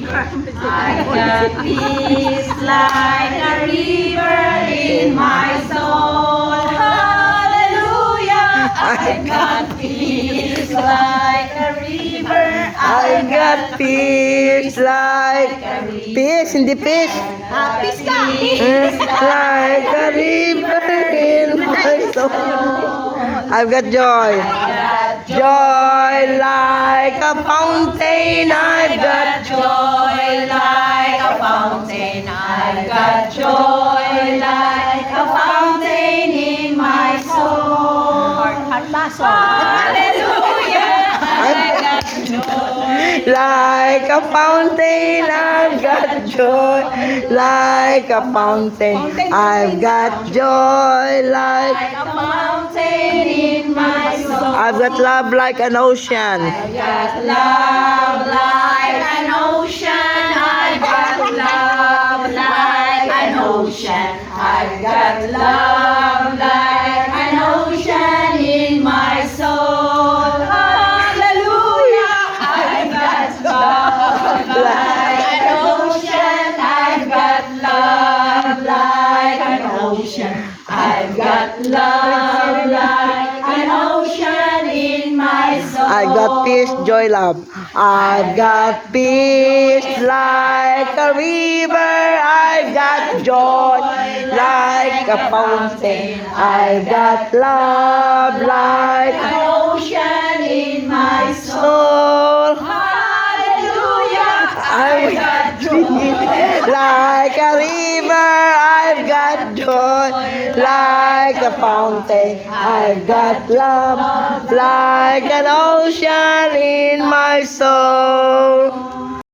I got peace like a river in my soul. Hallelujah. I got peace like a river. I got peace like peace, hindi peace. Peace ka. Like a river in my soul. I've got joy. Joy like a fountain. I've got Joy like a fountain. I got joy like a fountain in my soul. Hallelujah. I got joy like a fountain. I've got joy like a fountain. I've got joy like like a fountain in my soul. I've got love like an ocean. I got love like an ocean. I got love like an ocean. I got love like an ocean in my soul. Hallelujah. I got love like an ocean. I got love like an ocean. I've got love like an ocean in my soul. I got peace, joy, love. I've got peace like a river. I've got joy like a fountain. I've got love like An ocean in my a soul. soul. Hallelujah. I've got peace like a river. I've got joy like a fountain. I've got love like an ocean in my soul.